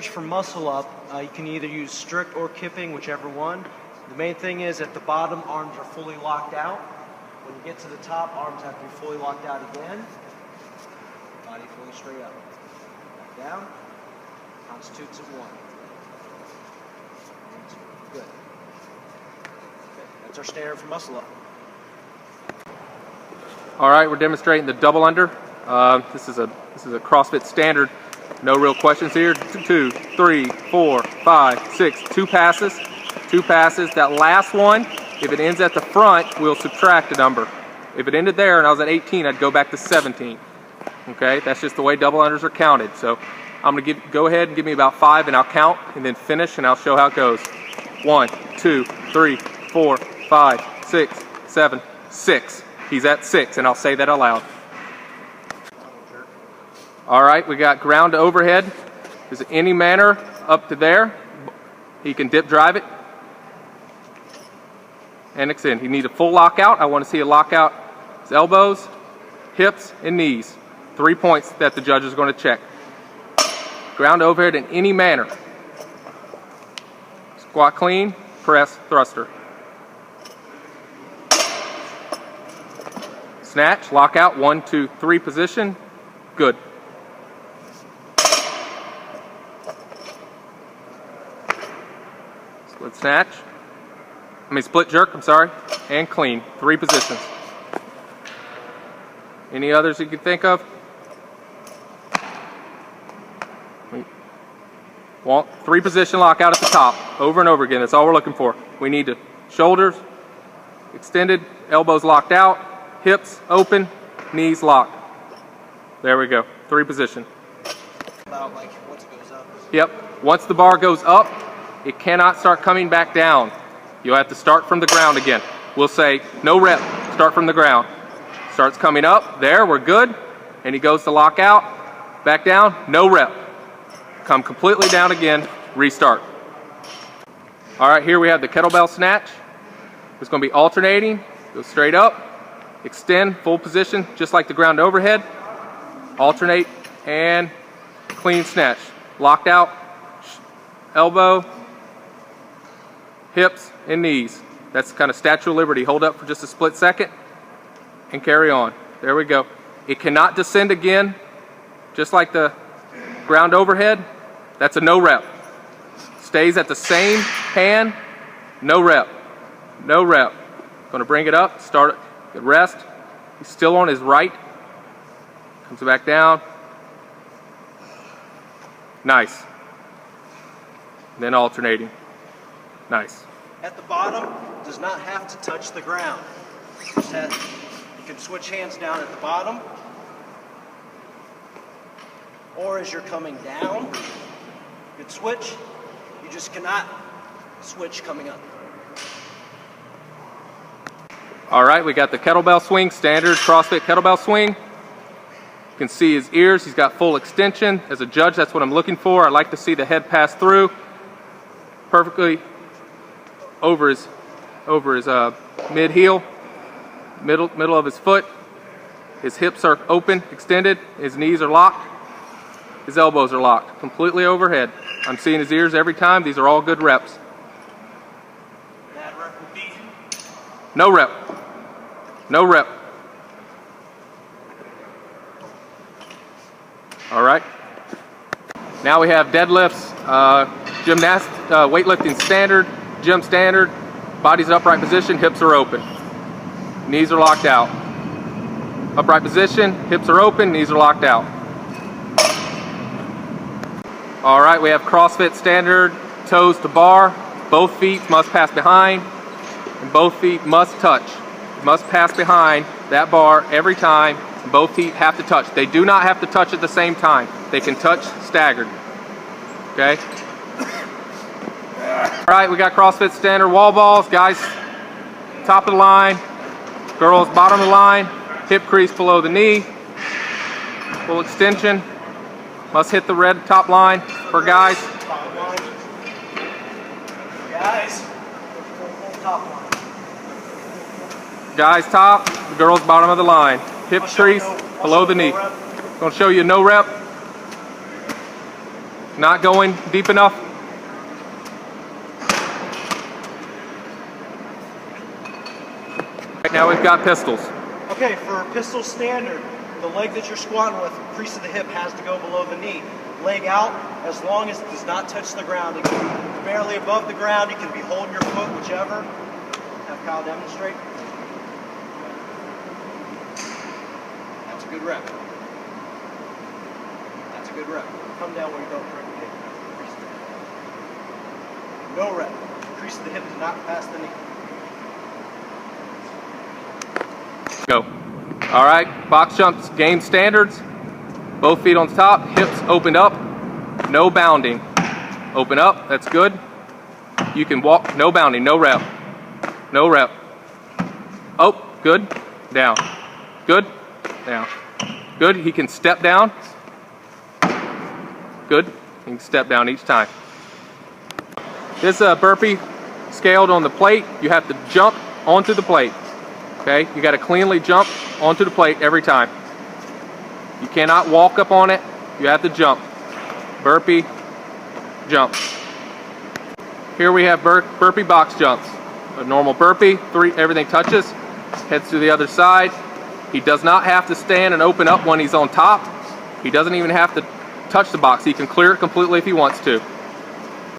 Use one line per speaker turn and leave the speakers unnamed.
For muscle up, you can either use strict or kipping, whichever one. The main thing is at the bottom, arms are fully locked out. When you get to the top, arms have to be fully locked out again. Body fully straight up. Back down. Constitutes of one. And two. Good. Okay. That's our standard for muscle up.
All right, we're demonstrating the double under. This is a CrossFit standard. No real questions here. 2, 3, 4, 5, 6. 2 passes. 2 passes. That last one, if it ends at the front, we'll subtract a number. If it ended there and I was at 18, I'd go back to 17. Okay, that's just the way double unders are counted. So I'm gonna go ahead and give me about 5 and I'll count and then finish and I'll show how it goes. 1, 2, 3, 4, 5, 6, 7, 6. He's at 6 and I'll say that aloud. All right, we got ground to overhead. Is any manner up to there. He can dip drive it and extend. He needs a full lockout. I want to see a lockout. His elbows, hips, and knees. 3 points that the judge is going to check. Ground to overhead in any manner. Squat clean, press, thruster. Snatch, lockout, 1, 2, 3 position. Good. Split jerk, I'm sorry, and clean. 3 positions. Any others you can think of? Well, 3 position lockout at the top, over and over again. That's all we're looking for. We need the shoulders extended, elbows locked out, hips open, knees locked. There we go. 3 position.
About like once it goes up.
Yep. Once the bar goes up, it cannot start coming back down. You'll have to start from the ground again. We'll say no rep, start from the ground. Starts coming up, there, we're good. And he goes to lock out, back down, no rep. Come completely down again, restart. All right, here we have the kettlebell snatch. It's gonna be alternating, go straight up, extend, full position, just like the ground overhead. Alternate and clean snatch. Locked out, elbow, hips, and knees. That's kind of Statue of Liberty. Hold up for just a split second and carry on. There we go. It cannot descend again, just like the ground overhead. That's a no rep. Stays at the same hand, no rep. No rep. Going to bring it up, start it, rest. He's still on his right. Comes back down. Nice. Then alternating. Nice.
At the bottom, does not have to touch the ground. You can switch hands down at the bottom. Or as you're coming down, you can switch. You just cannot switch coming up.
All right, we got the kettlebell swing, standard CrossFit kettlebell swing. You can see his ears, he's got full extension. As a judge, that's what I'm looking for. I like to see the head pass through perfectly over his mid heel, middle of his foot. His hips are open, extended. His knees are locked. His elbows are locked, completely overhead. I'm seeing his ears every time. These are all good reps.
Bad rep would be
no rep. No rep. All right. Now we have deadlifts, weightlifting standard, gym standard. Body's in upright position, hips are open. Knees are locked out. Upright position, hips are open, knees are locked out. All right, we have CrossFit standard, toes to bar. Both feet must pass behind, and both feet must touch. Must pass behind that bar every time. Both feet have to touch. They do not have to touch at the same time. They can touch staggered. Okay? All right, we got CrossFit standard wall balls. Guys, top of the line. Girls, bottom of the line. Hip crease below the knee. Full extension. Must hit the red top line for guys.
guys, top line.
Guys top, the girls bottom of the line. Hip crease below the knee. Gonna show you no rep. Not going deep enough. Right now we've got pistols.
Okay, for pistol standard, the leg that you're squatting with, crease of the hip has to go below the knee. Leg out, as long as it does not touch the ground. It can be barely above the ground. You can be holding your foot, whichever. Have Kyle demonstrate. That's a good rep. That's a good rep. Come down where you don't break the hip. No rep. Crease of the hip does not pass the knee.
Go. All right, box jumps, game standards. Both feet on top, hips opened up, no bounding. Open up, that's good. You can walk, no bounding, no rep. No rep. Oh, good, down. Good, down. Good, he can step down. Good, he can step down each time. This burpee scaled on the plate, you have to jump onto the plate. Okay, you got to cleanly jump onto the plate every time. You cannot walk up on it, you have to jump. Burpee, jump. Here we have burpee box jumps. A normal burpee, everything touches, heads to the other side. He does not have to stand and open up when he's on top. He doesn't even have to touch the box. He can clear it completely if he wants to.